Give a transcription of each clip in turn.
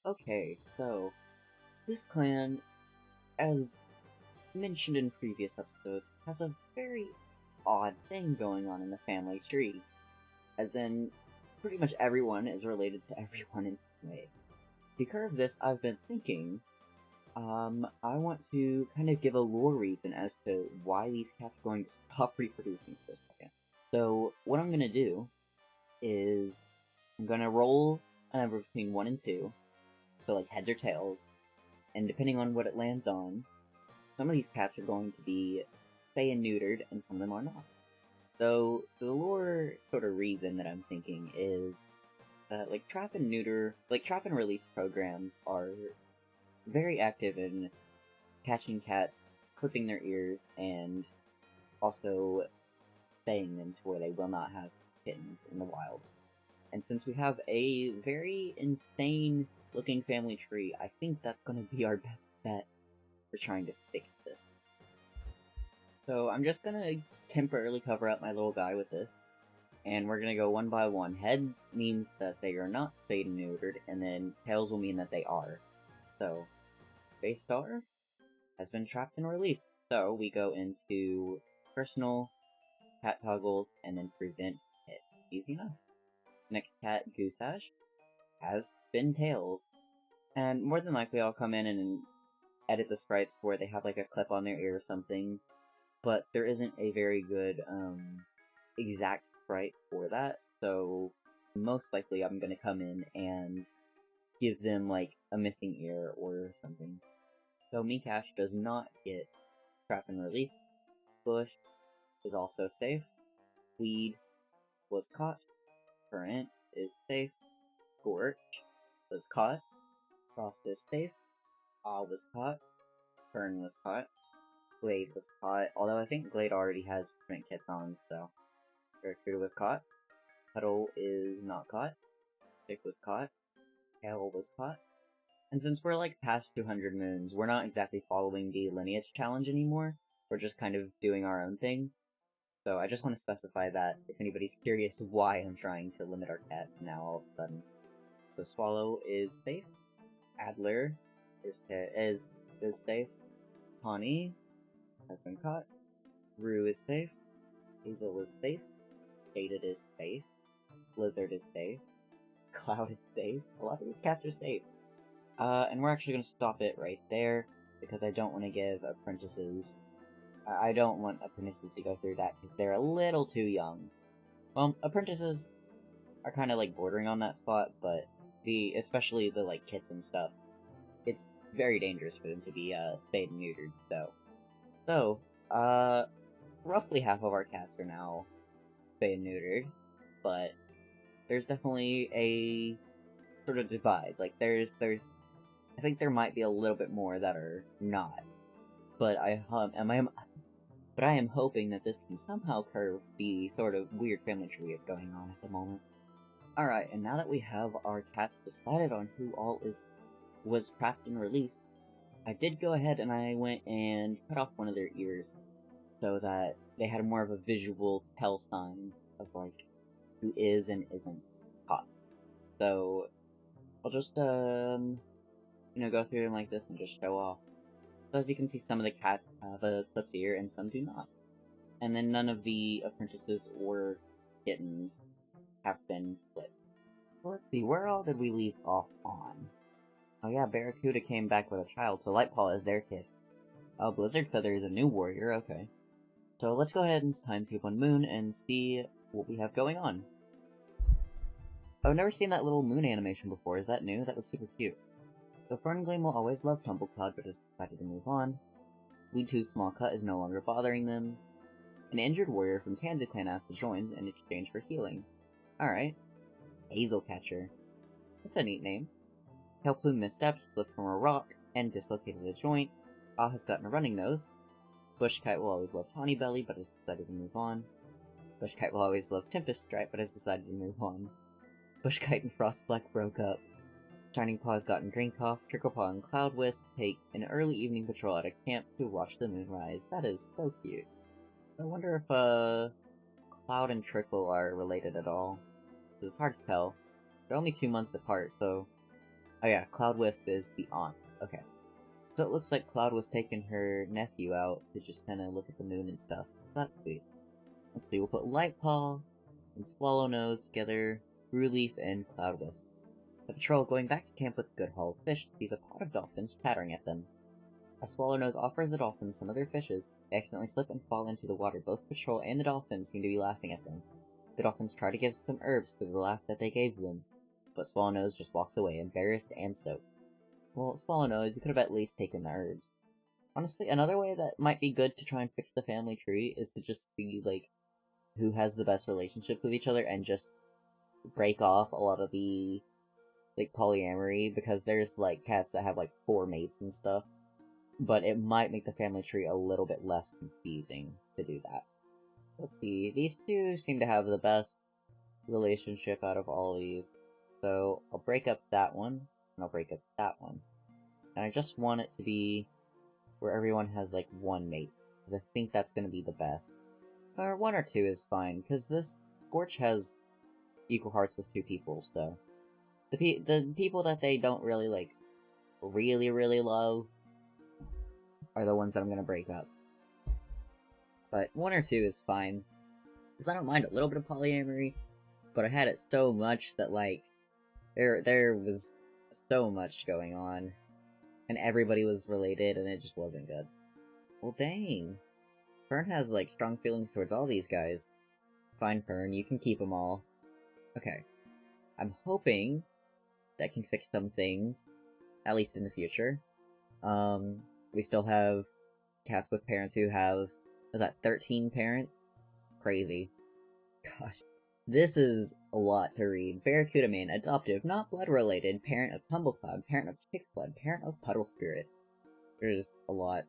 Okay, so this clan, as mentioned in previous episodes, has a very odd thing going on in the family tree. As in, pretty much everyone is related to everyone in some way. To curb this, I've been thinking, I want to kind of give a lore reason as to why these cats are going to stop reproducing for a second. So, what I'm gonna do is, I'm gonna roll a number between 1 and 2, so like heads or tails, and depending on what it lands on, some of these cats are going to be spay and neutered, and some of them are not. So the lore sort of reason that I'm thinking is that trap and release programs are very active in catching cats, clipping their ears, and also spaying them to where they will not have kittens in the wild. And since we have a very insane looking family tree, I think that's going to be our best bet for trying to fix this. So I'm just gonna temporarily cover up my little guy with this, and we're gonna go one by one. Heads means that they are not spayed and neutered, and then tails will mean that they are. So, base star has been trapped and released. So we go into personal, cat toggles, and then prevent hit. Easy enough. Next cat, Goosash, has been tails, and more than likely I'll come in and edit the sprites where they have like a clip on their ear or something, but there isn't a very good exact sprite for that, so most likely I'm gonna come in and give them like a missing ear or something. So Mikash does not get trap and release. Bush is also safe. Weed was caught. Current is safe. Scorch was caught. Frost is safe. Awe was caught. Fern was caught. Glade was caught, although I think Glade already has print kits on, so. Barracuda was caught. Puddle is not caught. Chick was caught. Hail was caught. And since we're like past 200 moons, we're not exactly following the lineage challenge anymore. We're just kind of doing our own thing. So I just want to specify that if anybody's curious why I'm trying to limit our cats now all of a sudden. So Swallow is safe. Adler is safe. Pawnee has been caught. Rue is safe. Hazel is safe. Jaded is safe. Blizzard is safe. Cloud is safe. A lot of these cats are safe. And we're actually going to stop it right there, because I don't want to give apprentices... I don't want apprentices to go through that, because they're a little too young. Well, apprentices are kind of like bordering on that spot, but especially the like kits and stuff, it's very dangerous for them to be spayed and neutered, so roughly half of our cats are now spayed and neutered, but there's definitely a sort of divide. Like there's I think there might be a little bit more that are not, but I am hoping that this can somehow curb the sort of weird family tree we have going on at the moment. Alright, and now that we have our cats decided on who all was trapped and released, I did go ahead and I went and cut off one of their ears so that they had more of a visual tell sign of like who is and isn't caught. So I'll just go through them like this and just show off. So as you can see, some of the cats have a clipped ear and some do not. And then none of the apprentices or kittens have been clipped. So let's see, where all did we leave off on? Oh yeah, Barracuda came back with a child, so Lightpaw is their kid. Oh, Blizzard Feather is a new warrior, okay. So let's go ahead and timeskip on Moon and see what we have going on. I've never seen that little moon animation before, is that new? That was super cute. So Ferngleam will always love Tumblecloud, but has decided to move on. Weed 2's small cut is no longer bothering them. An injured warrior from TanzaClan asked to join in exchange for healing. Alright. Hazelcatcher. That's a neat name. Tailplume missteps, slipped from a rock, and dislocated a joint. Ah has gotten a running nose. Bushkite will always love Honeybelly, but has decided to move on. Bushkite will always love Tempest Stripe, but has decided to move on. Bushkite and Frostblack broke up. Shining Paw has gotten Greencough. Tricklepaw and Cloudwisp take an early evening patrol at a camp to watch the moon rise. That is so cute. I wonder if, Cloud and Trickle are related at all. It's hard to tell. They're only 2 months apart, so Oh yeah, Cloud Wisp is the aunt. Okay. So it looks like Cloud was taking her nephew out to just kind of look at the moon and stuff. That's sweet. Let's see, we'll put Lightpaw and Swallownose together, Brewleaf and Cloud Wisp. The patrol going back to camp with Good Haul Fish sees a pod of dolphins chattering at them. As Swallownose offers the dolphins some of their fishes, they accidentally slip and fall into the water. Both the patrol and the dolphins seem to be laughing at them. The dolphins try to give some herbs for the laugh that they gave them, but Swallownose just walks away, embarrassed and soaked. Well, Swallownose, you could have at least taken the herbs. Honestly, another way that might be good to try and fix the family tree is to just see, like, who has the best relationships with each other and just break off a lot of the, like, polyamory, because there's, like, cats that have, like, 4 mates and stuff. But it might make the family tree a little bit less confusing to do that. Let's see, these two seem to have the best relationship out of all these. So I'll break up that one, and I'll break up that one. And I just want it to be where everyone has, like, 1 mate, because I think that's going to be the best. Or 1 or 2 is fine, because this Scorch has equal hearts with 2 people, so... The people that they don't really, like, really love are the ones that I'm going to break up. But 1 or 2 is fine, because I don't mind a little bit of polyamory, but I had it so much that, like, there was so much going on, and everybody was related, and it just wasn't good. Well, dang. Fern has, like, strong feelings towards all these guys. Fine, Fern, you can keep them all. Okay. I'm hoping that can fix some things, at least in the future. We still have cats with parents who have, was that 13 parents? Crazy. Gosh. This is a lot to read. Barracuda Mane, adoptive, not blood-related, parent of Tumblecloud, parent of Chickflood, parent of Puddle Spirit. There's a lot.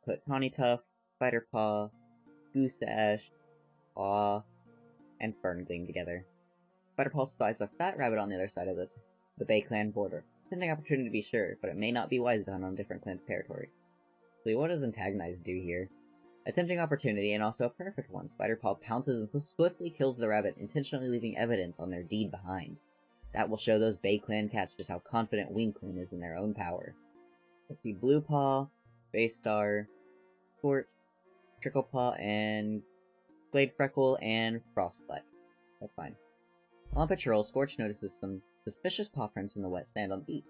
Put Tawny Tuft, Spiderpaw, Goose Ash, Aw, and Ferngleam together. Spiderpaw spies a fat rabbit on the other side of the Bay Clan border. Tempting opportunity to be sure, but it may not be wise done on a different clan's territory. So what does Antagonize do here? A tempting opportunity, and also a perfect one. Spiderpaw pounces and swiftly kills the rabbit, intentionally leaving evidence on their deed behind. That will show those Bay Clan cats just how confident Wing Clan is in their own power. Let's see, Bluepaw, Baystar, Scorch, Tricklepaw, and Glade Freckle, and Frostbutt. That's fine. On patrol, Scorch notices some suspicious paw prints in the wet sand on the beach.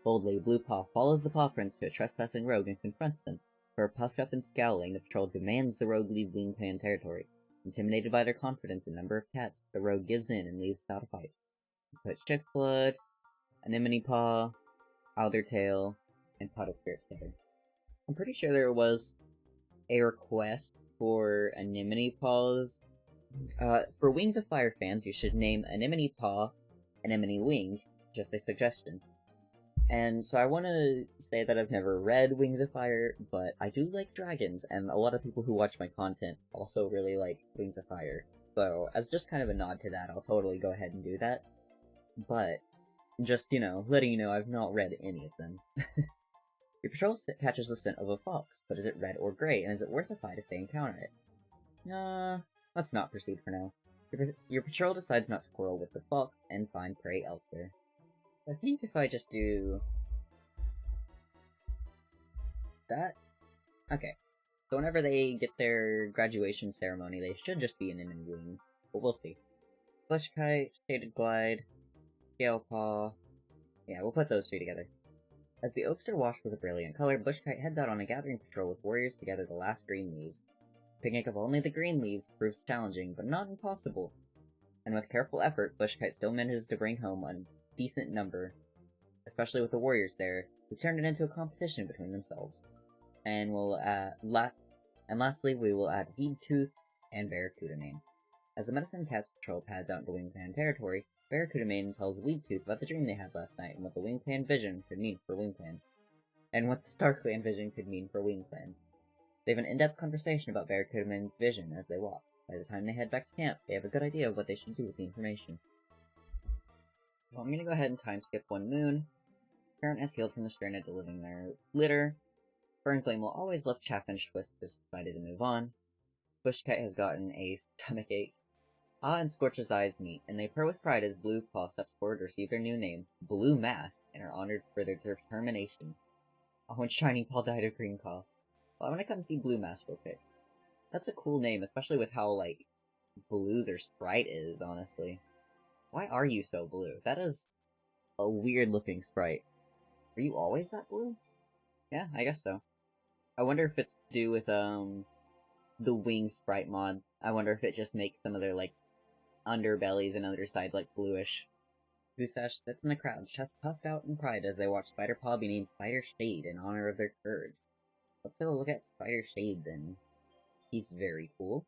Boldly, Bluepaw follows the paw prints to a trespassing rogue and confronts them. For puffed up and scowling, the patrol demands the rogue leave Wing Clan territory. Intimidated by their confidence in number of cats, the rogue gives in and leaves without a fight. We put Chickflood, Anemone Paw, Aldertail, and Puddle Spirit together. I'm pretty sure there was a request for Anemone Paws. For Wings of Fire fans, you should name Anemone Paw Anemone Wing. Just a suggestion. And so I want to say that I've never read Wings of Fire, but I do like dragons, and a lot of people who watch my content also really like Wings of Fire. So, as just kind of a nod to that, I'll totally go ahead and do that. But, just, letting you know I've not read any of them. Your patrol catches the scent of a fox, but is it red or gray, and is it worth a fight if they encounter it? Let's not proceed for now. Your patrol decides not to quarrel with the fox, and find prey elsewhere. I think if I just do that... Okay. So whenever they get their graduation ceremony, they should just be an Anemone Wing. But we'll see. Bushkite, Shaded Glide, Scalepaw... Yeah, we'll put those 3 together. As the oaks are washed with a brilliant color, Bushkite heads out on a gathering patrol with warriors to gather the last green leaves. Picnic of only the green leaves proves challenging, but not impossible. And with careful effort, Bushkite still manages to bring home a decent number, especially with the warriors there, who turned it into a competition between themselves. And lastly, we will add Weedtooth and Barracuda Mane. As the Medicine Cats patrol pads out into Wing Clan territory, Barracuda Mane tells Weedtooth about the dream they had last night and what the Wing Clan vision could mean for Wing Clan. And what the Star Clan vision could mean for Wing Clan. They have an in-depth conversation about Barracuda Mane's vision as they walk. By the time they head back to camp, they have a good idea of what they should do with the information. So I'm gonna go ahead and time skip 1 moon. Parent has healed from the strain of delivering their litter. Ferngleam will always left Chaffinch Twist just decided to move on. Bushkite has gotten a stomachache. Ah and Scorch's eyes meet, and they purr with pride as Blue Paw steps forward to receive their new name, Blue Mask, and are honored for their determination. Oh, and Shining Paw died of Green Paw. Well, I'm gonna come see Blue Mask real quick. That's a cool name, especially with how, like, blue their sprite is, honestly. Why are you so blue? That is a weird-looking sprite. Are you always that blue? Yeah, I guess so. I wonder if it's to do with, the wing sprite mod. I wonder if it just makes some of their, like, underbellies and undersides, like, bluish. Gusash sits in the crowd, chest puffed out in pride as they watch Spider Paw be named Spider Shade in honor of their courage. Let's take a look at Spider Shade, then. He's very cool.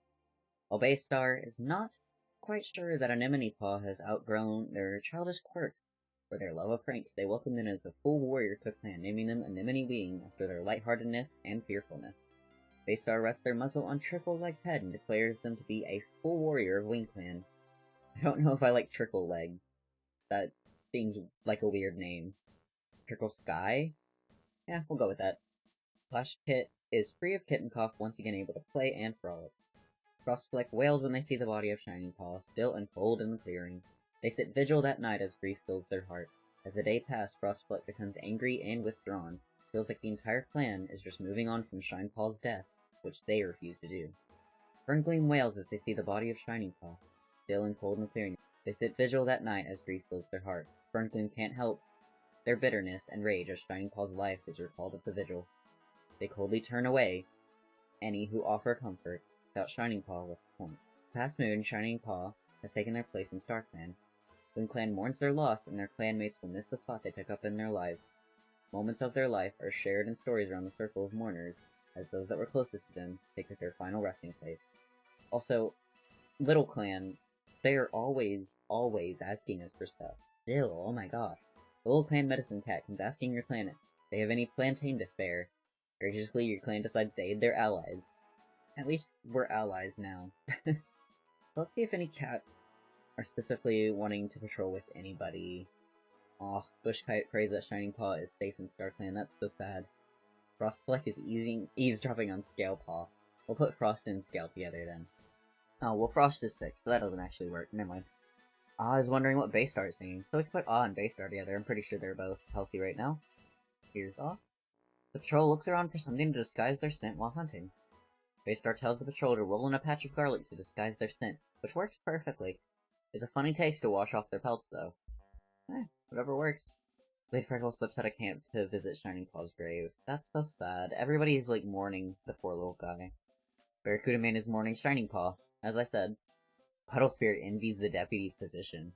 While Baystar is not quite sure that Anemone Paw has outgrown their childish quirks. For their love of pranks, they welcome them as a full warrior to clan, naming them Anemone Wing after their lightheartedness and fearfulness. Baystar rests their muzzle on Trickle Leg's head and declares them to be a full warrior of Wing Clan. I don't know if I like Trickle Leg. That seems like a weird name. Trickle Sky? Yeah, we'll go with that. Flash Kit is free of kitten cough, once again able to play and frolic. Frostfleck wails when they see the body of Shining Paw, still and cold in the clearing. They sit vigil that night as grief fills their heart. As the day passes, Frostfleck becomes angry and withdrawn. Feels like the entire clan is just moving on from Shine Paw's death, which they refuse to do. Ferngleam wails as they see the body of Shining Paw, still and cold in the clearing. They sit vigil that night as grief fills their heart. Ferngleam can't help their bitterness and rage as Shining Paw's life is recalled at the vigil. They coldly turn away any who offer comfort. Without Shining Paw, what's the point? Past noon, Shining Paw has taken their place in Star Clan. Wing Clan mourns their loss, and their clanmates will miss the spot they took up in their lives. Moments of their life are shared in stories around the circle of mourners, as those that were closest to them take their final resting place. Also, Little Clan, they are always asking us for stuff. Still, oh my gosh. The Little Clan Medicine Cat comes asking your clan if they have any plantain to spare. Courageously, your clan decides to aid their allies. At least we're allies now. Let's see if any cats are specifically wanting to patrol with anybody. Aw, Bushkite prays that Shining Paw is safe in Star Clan. That's so sad. Frostfleck is eavesdropping on Scale Paw. We'll put Frost and Scale together then. Oh, well, Frost is sick, so that doesn't actually work. Never mind. Ah is wondering what Baystar is singing, so we can put Ah and Baystar together. I'm pretty sure they're both healthy right now. Here's Ah. The patrol looks around for something to disguise their scent while hunting. Baystar tells the patrol to roll in a patch of garlic to disguise their scent, which works perfectly. It's a funny taste to wash off their pelts, though. Whatever works. Lady Freckle slips out of camp to visit Shining Paw's grave. That's so sad. Everybody is, like, mourning the poor little guy. Barracuda Man is mourning Shining Paw, as I said. Puddle Spirit envies the deputy's position.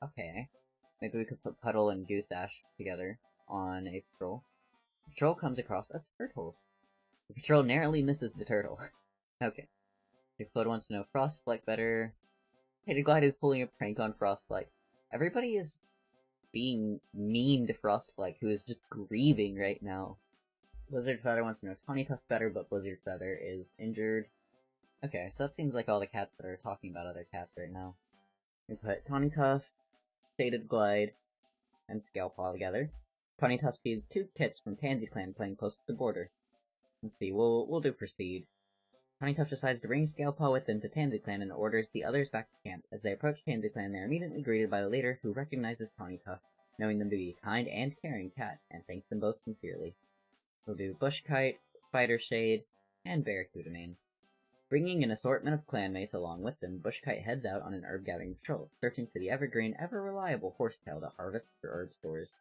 Okay. Maybe we could put Puddle and Goosash together on a patrol. The patrol comes across a turtle. The patrol narrowly misses the turtle. Okay. Flood wants to know Frostfleck better. Haterglide is pulling a prank on Frostfleck. Everybody is being mean to Frostfleck, who is just grieving right now. Blizzard Feather wants to know Tawny Tuff better, but Blizzard Feather is injured. Okay, so that seems like all the cats that are talking about other cats right now. We put Tawny Tuff, Shaded Glide, and Scalepaw together. Tawny Tuff sees 2 kits from Tansy Clan playing close to the border. Let's see, we'll do Proceed. Tawny Tuff decides to bring Scalepaw with them to Tansy Clan and orders the others back to camp. As they approach Tansy Clan, they are immediately greeted by the leader, who recognizes Tawny Tuff, knowing them to be a kind and caring cat, and thanks them both sincerely. We'll do Bushkite, Spider Shade, and Barracuda Mane. Bringing an assortment of clanmates along with them, Bushkite heads out on an herb-gathering patrol, searching for the evergreen, ever-reliable horsetail to harvest for herb stores.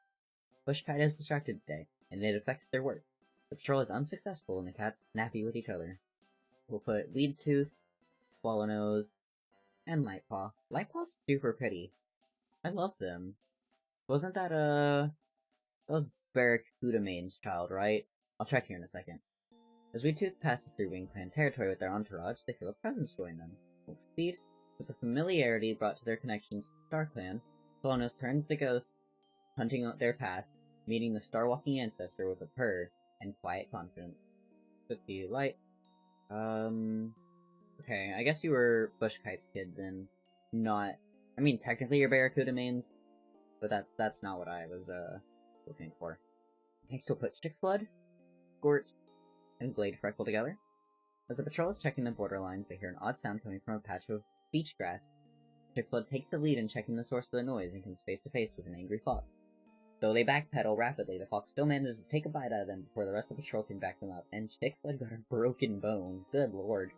Bushkite is distracted today, and it affects their work. The patrol is unsuccessful, and the cats snappy with each other. We'll put Leadtooth, Swallownose, and Lightpaw. Lightpaw's super pretty. I love them. Wasn't that, that was Barracuda Mane's child, right? I'll check here in a second. As Leadtooth passes through Wing Clan territory with their entourage, they feel a presence join them. We'll proceed. With the familiarity brought to their connections to Star Clan, Swallownose turns the ghost, hunting out their path, meeting the star-walking ancestor with a purr and quiet confidence. Let's see, Light. Okay, I guess you were Bushkite's kid then. Not... I mean, technically you're Barracuda Mane's, but that's not what I was, looking for. Next we'll put Chickflood, Scorch, and Glade Freckle together. As the patrol is checking the borderlines, they hear an odd sound coming from a patch of beach grass. Chickflood takes the lead in checking the source of the noise and comes face to face with an angry fox. Though they backpedal rapidly, the fox still manages to take a bite out of them before the rest of the patrol can back them up, and Chickflood got a broken bone. Good lord.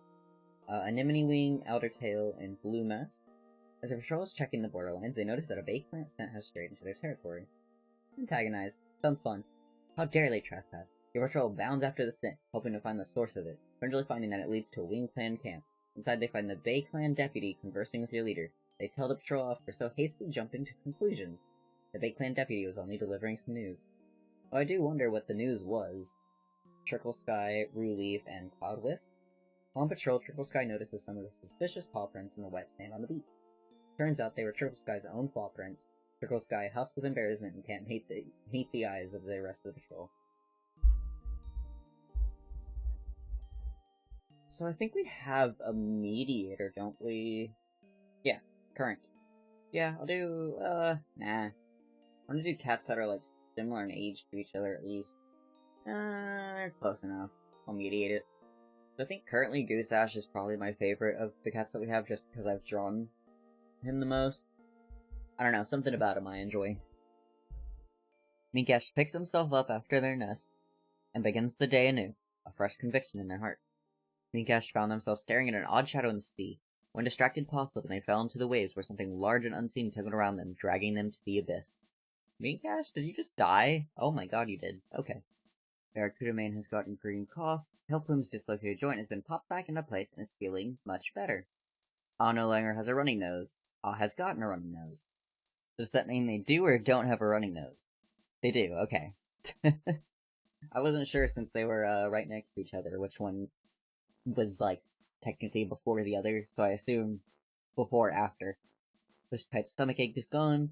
Anemone Wing, Eldertail, and Blue Mask. As the patrol is checking the borderlines, they notice that a Bay Clan scent has strayed into their territory. Antagonized. Sounds fun. How dare they trespass? Your patrol bounds after the scent, hoping to find the source of it, eventually finding that it leads to a Wing Clan camp. Inside, they find the Bay Clan deputy conversing with your leader. They tell the patrol off for so hastily jumping to conclusions. The Bay Clan deputy was only delivering some news. Oh, I do wonder what the news was. Trickle Sky, Ruleaf, and Cloud Wisp. While on patrol, Trickle Sky notices some of the suspicious paw prints in the wet sand on the beach. Turns out they were Trickle Sky's own paw prints. Trickle Sky huffs with embarrassment and can't meet the eyes of the rest of the patrol. So I think we have a mediator, don't we? Yeah, current. Yeah, I'll do, nah. I want to do cats that are, like, similar in age to each other, at least. Close enough. I'll mediate it. So I think currently Goose Ash is probably my favorite of the cats that we have, just because I've drawn him the most. I don't know, something about him I enjoy. Minkash picks himself up after their nest, and begins the day anew, a fresh conviction in their heart. Minkash found themselves staring at an odd shadow in the sea. One distracted paw slipped and they fell into the waves where something large and unseen tuggled around them, dragging them to the abyss. Minkash, did you just die? Oh my god, you did. Okay. Barracuda Man has gotten green cough. Hellplume's dislocated joint has been popped back into place and is feeling much better. Ah no longer has a running nose. Ah has gotten a running nose. Does that mean they do or don't have a running nose? They do, okay. I wasn't sure since they were right next to each other which one was, like, technically before the other, so I assume before or after. Pushkite's stomachache is gone.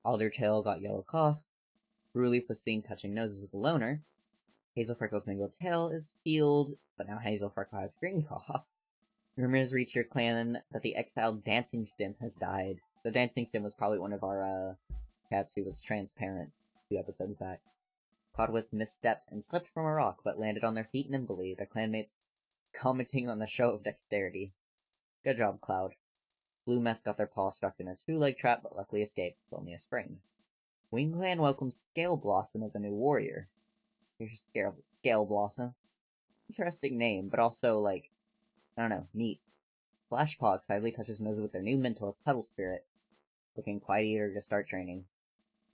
Aldertail got yellow cough. Ruleaf was seen touching noses with a loner. Hazelfreckle's mangled tail is healed, but now Hazelfreckle has green cough. Rumors reach your clan that the exiled Dancing Stem has died. The Dancing Stem was probably one of our, cats who was transparent 2 episodes back. Cloudwisp misstepped and slipped from a rock, but landed on their feet nimbly, their clanmates commenting on the show of dexterity. Good job, Cloud. Blue Mess got their paw stuck in a 2-leg trap, but luckily escaped with only a sprain. Wing Clan welcomes Scale Blossom as a new warrior. Here's Scale Blossom. Interesting name, but also, like, I don't know, neat. Flashpaw excitedly touches noses with their new mentor, Puddle Spirit, looking quite eager to start training.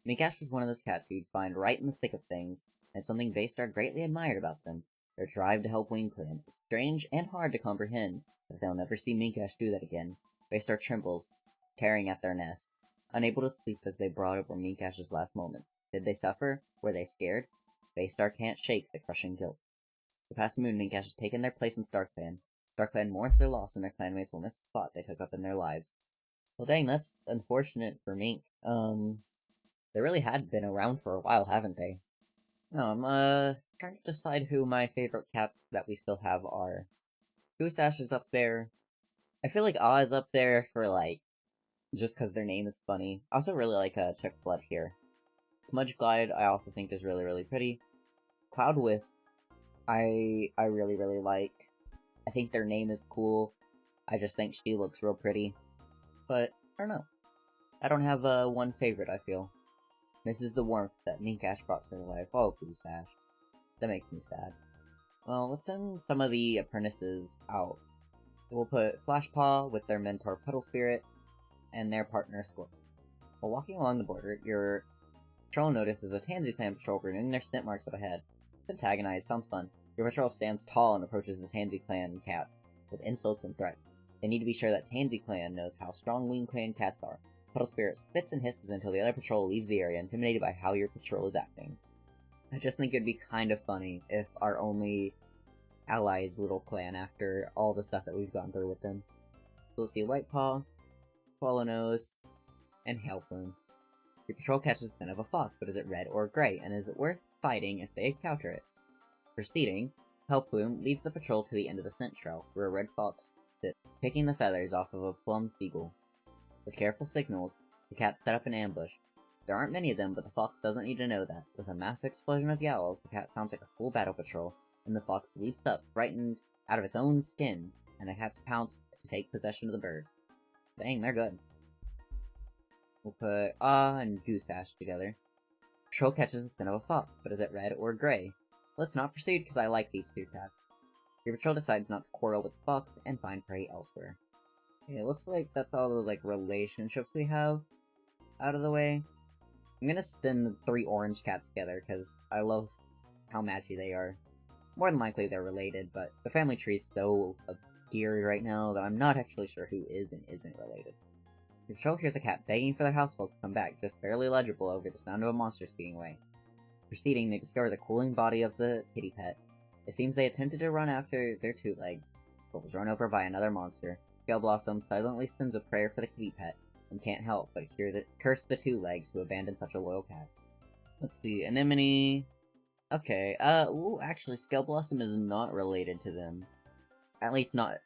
Minkash was one of those cats who you'd find right in the thick of things, and it's something Baystar greatly admired about them. Their drive to help Wing Clan. It's strange and hard to comprehend, but they'll never see Minkash do that again. Baystar trembles, tearing at their nest. Unable to sleep as they brought up were Minkash's last moments. Did they suffer? Were they scared? Baystar can't shake the crushing guilt. The past moon, Minkash has taken their place in StarClan. StarClan mourns their loss, and their clanmates will miss the spot they took up in their lives. Well, dang, that's unfortunate for Mink. They really had been around for a while, haven't they? No, I'm, trying to decide who my favorite cats that we still have are. Goose Ash is up there. I feel like Ah is up there for, like, just because their name is funny. I also really like, Chick Flood here. Smudge Glide, I also think is really, really pretty. Cloud Wisp, I really, really like. I think their name is cool. I just think she looks real pretty. But, I don't know. I don't have, one favorite, I feel. This is the warmth that Minkash brought to their life. Oh, Goose Ash. That makes me sad. Well, let's send some of the apprentices out. We'll put Flashpaw with their mentor Puddle Spirit, and their partner Squirrel. While walking along the border, your patrol notices a Tansy Clan patrol renewing their scent marks up ahead. Antagonized sounds fun. Your patrol stands tall and approaches the Tansy Clan cats with insults and threats. They need to be sure that Tansy Clan knows how strong Wing Clan cats are. Puddle Spirit spits and hisses until the other patrol leaves the area, intimidated by how your patrol is acting. I just think it'd be kind of funny if our only ally is Little Clan after all the stuff that we've gone through with them. So we'll see White Paw, Swallow Nose, and Hailplume. Your patrol catches the scent of a fox, but is it red or gray, and is it worth fighting if they encounter it? Proceeding, Hailplume leads the patrol to the end of the scent trail, where a red fox sits, picking the feathers off of a plum seagull. With careful signals, the cats set up an ambush. There aren't many of them, but the fox doesn't need to know that. With a mass explosion of yowls, the cat sounds like a full battle patrol, and the fox leaps up, frightened out of its own skin, and the cats pounce to take possession of the bird. Dang, they're good. We'll put and Goose Ash together. Patrol catches the scent of a fox, but is it red or gray? Let's not proceed because I like these two tasks. Your patrol decides not to quarrel with the fox and find prey elsewhere. Okay, it looks like that's all the, like, relationships we have out of the way. I'm gonna send the 3 orange cats together because I love how matchy they are. More than likely they're related, but the family tree is so obscure right now that I'm not actually sure who is and isn't related. Your patrol hears a cat begging for their housefolk to come back, just barely legible over the sound of a monster speeding away. Proceeding, they discover the cooling body of the kitty pet. It seems they attempted to run after their 2 legs, but was run over by another monster. Scale Blossom silently sends a prayer for the kitty pet, and can't help but curse the 2 legs who abandoned such a loyal cat. Let's see, Anemone... Okay, ooh, actually, Scale Blossom is not related to them. At least not,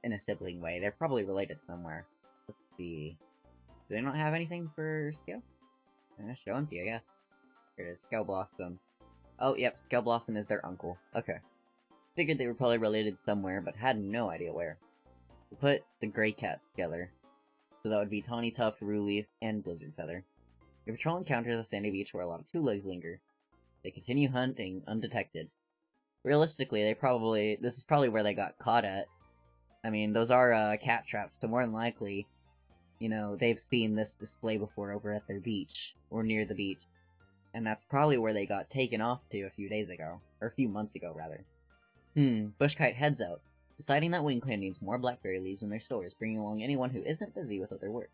in a sibling way. They're probably related somewhere. Let's see. Do they not have anything for Scale? Show empty, I guess. Here it is, Scale Blossom. Oh, yep, Scale Blossom is their uncle. Okay. Figured they were probably related somewhere, but had no idea where. We'll put the gray cats together. So that would be Tawny Tuft, Ruleaf, and Blizzard Feather. Your patrol encounters a sandy beach where a lot of 2 legs linger. They continue hunting undetected. Realistically, this is probably where they got caught at. I mean, those are, cat traps, so more than likely, you know, they've seen this display before over at their beach, or near the beach. And that's probably where they got taken off to a few days ago. Or a few months ago, rather. Bushkite heads out, deciding that WingClan needs more blackberry leaves in their stores, bringing along anyone who isn't busy with other work.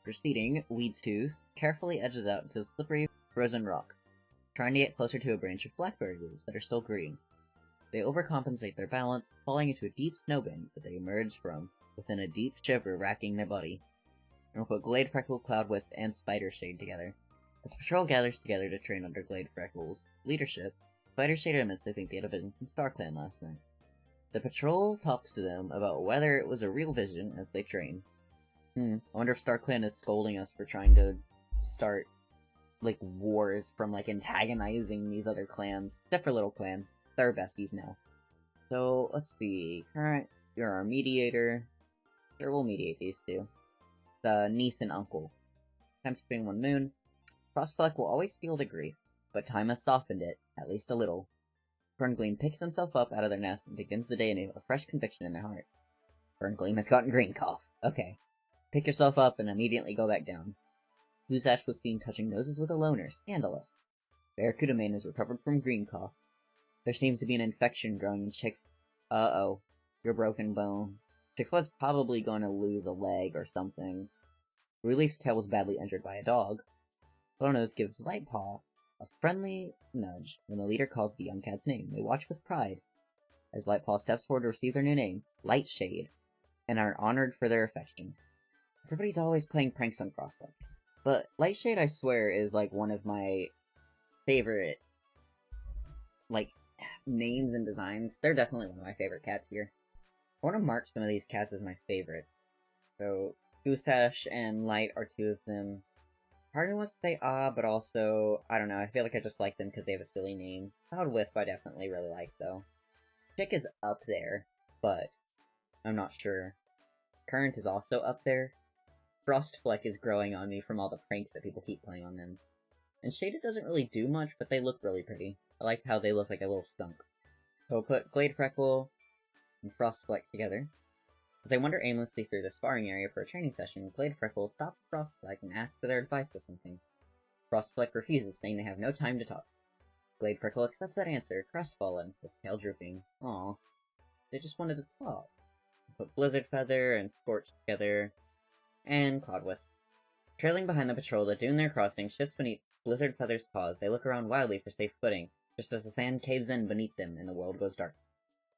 Proceeding, Weedtooth carefully edges out into the slippery, frozen rock, trying to get closer to a branch of blackberry leaves that are still green. They overcompensate their balance, falling into a deep snowbank that they emerge from, within a deep shiver racking their body. And we'll put Glade Freckle, Cloud Wisp, and Spider Shade together. As the patrol gathers together to train under Glade Freckle's leadership, Spider Shade admits they think they had a vision from StarClan last night. The patrol talks to them about whether it was a real vision as they train. I wonder if StarClan is scolding us for trying to start, like, wars from, like, antagonizing these other clans. Except for Little Clan. They're besties now. So, let's see. Current, you're our mediator. Sure, we'll mediate these 2. The niece and uncle. Time skipping 1 moon. Frostfleck will always feel the grief, but time has softened it, at least a little. Ferngleam picks himself up out of their nest and begins the day in a fresh conviction in their heart. Ferngleam has gotten green cough. Okay. Pick yourself up and immediately go back down. Bluesash was seen touching noses with a loner. Scandalous. Barracuda Mane is recovered from green cough. There seems to be an infection growing in Chick... Uh-oh. Your broken bone. Chick-fil's probably going to lose a leg or something. Relief's tail was badly injured by a dog. Bonos gives Lightpaw a friendly nudge when the leader calls the young cat's name. They watch with pride as Lightpaw steps forward to receive their new name, Lightshade, and are honored for their affection. Everybody's always playing pranks on Frostfleck, but Lightshade, I swear, is like one of my favorite, like, names and designs. They're definitely one of my favorite cats here. I want to mark some of these cats as my favorites. So, Gooseash and Light are 2 of them. Part of me wants to say but also, I don't know, I feel like I just like them because they have a silly name. Cloud Wisp I definitely really like, though. Chick is up there, but I'm not sure. Current is also up there. Frostfleck is growing on me from all the pranks that people keep playing on them. And Shaded doesn't really do much, but they look really pretty. I like how they look like a little skunk. So we'll put Glade Freckle and Frostfleck together. As they wander aimlessly through the sparring area for a training session, Glade Freckle stops Frostfleck and asks for their advice with something. Frostfleck refuses, saying they have no time to talk. Glade Freckle accepts that answer, crestfallen, with tail drooping. Aw, they just wanted to talk. Put Blizzard Feather and Scorch together, and Cloud Wisp. Trailing behind the patrol that dune their crossing shifts beneath Blizzard Feather's paws, they look around wildly for safe footing, just as the sand caves in beneath them and the world goes dark.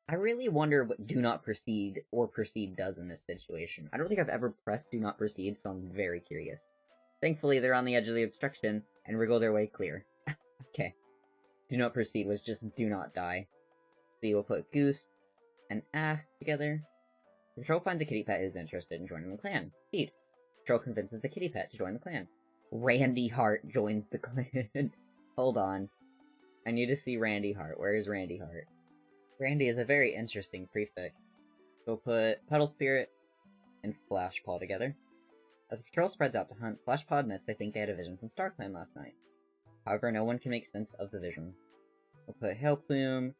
I really wonder what Do Not Proceed or Proceed does in this situation. I don't think I've ever pressed Do Not Proceed, so I'm very curious. Thankfully, they're on the edge of the obstruction and wriggle their way clear. Okay. Do Not Proceed was just Do Not Die. So you will put Goose and together. The patrol finds a kitty pet who's interested in joining the clan. Indeed. The patrol convinces the kitty pet to join the clan. Randy Hart joined the clan. Hold on. I need to see Randy Hart. Where is Randy Hart? Randy is a very interesting prefix. We'll put Puddle Spirit, and Flashpaw together. As the patrol spreads out to hunt, Flashpaw admits they think they had a vision from StarClan last night. However, no one can make sense of the vision. We'll put Hailplume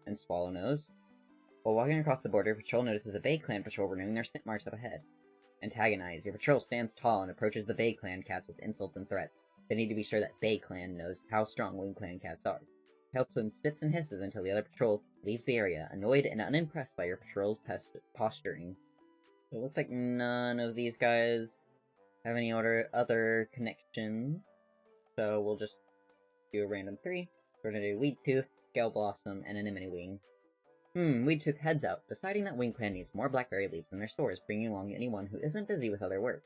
and Swallownose. While walking across the border, Patrol notices a Bay Clan patrol renewing their scent marks up ahead. Antagonized, your patrol stands tall and approaches the Bay Clan cats with insults and threats. They need to be sure that Bay Clan knows how strong Wing Clan cats are. Hailplume spits and hisses until the other patrol leaves the area, annoyed and unimpressed by your patrol's posturing. It looks like none of these guys have any other connections, so we'll just do a random 3. We're gonna do Weed Tooth, Gale Blossom, and Anemone Wing. Weed Tooth heads out, deciding that Wing Clan needs more blackberry leaves in their stores, bringing along anyone who isn't busy with other work.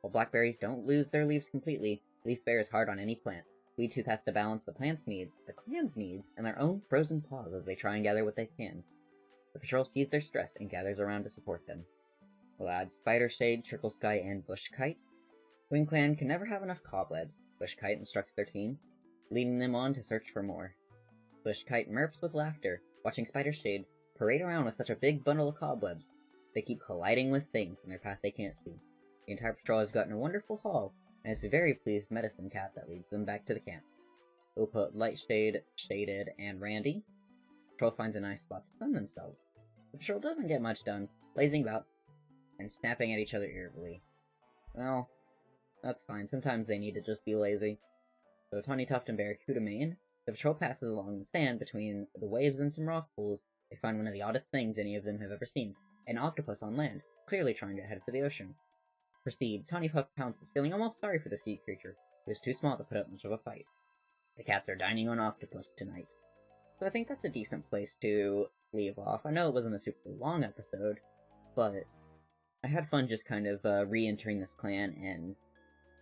While blackberries don't lose their leaves completely, leaf bears hard on any plant. Weed Tooth has to balance the plant's needs, the clan's needs, and their own frozen paws as they try and gather what they can. The patrol sees their stress and gathers around to support them. We'll add Spider Shade, Trickle Sky, and Bush Kite. Wing Clan can never have enough cobwebs, Bush Kite instructs their team, leading them on to search for more. Bush Kite merps with laughter, watching Spider Shade parade around with such a big bundle of cobwebs. They keep colliding with things in their path they can't see. The entire patrol has gotten a wonderful haul, and it's a very pleased Medicine Cat that leads them back to the camp. We'll put Lightshade, Shaded, and Randy. The patrol finds a nice spot to sun themselves. The patrol doesn't get much done, blazing about and snapping at each other irritably. Well, that's fine. Sometimes they need to just be lazy. So Tawny Tuft and Barracuda Mane. The patrol passes along the sand between the waves and some rock pools. They find one of the oddest things any of them have ever seen. An octopus on land, clearly trying to head for the ocean. Proceed, Tawny Tuft pounces, feeling almost sorry for the sea creature, who is too small to put up much of a fight. The cats are dining on octopus tonight. So I think that's a decent place to leave off. I know it wasn't a super long episode, but I had fun just kind of re-entering this clan and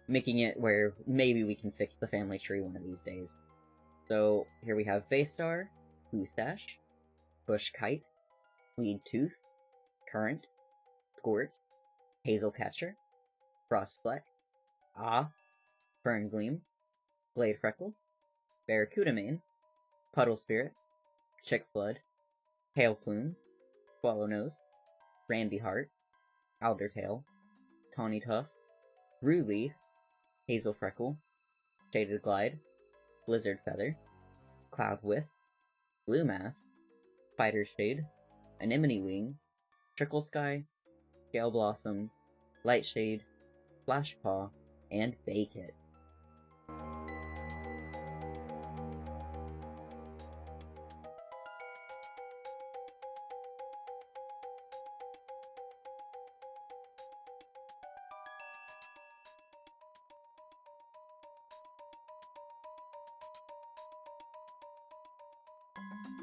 making it where maybe we can fix the family tree one of these days. So here we have Baystar, Boostash, Bush Kite, Weed Tooth, Current, Scorch, Hazel Catcher, Frostfleck, Fern Gleam, Blade Freckle, Barracuda Mane, Puddle Spirit, Chick Flood, Hailplume, Swallownose, Randy Heart, Aldertail, Tawny Tuft, Rue Leaf, Hazel Freckle, Shaded Glide, Blizzard Feather, Cloud Wisp, Blue Mask, Spider Shade, Anemone Wing, Trickle Sky, Gale Blossom, Lightshade, Flashpaw, and Bakit.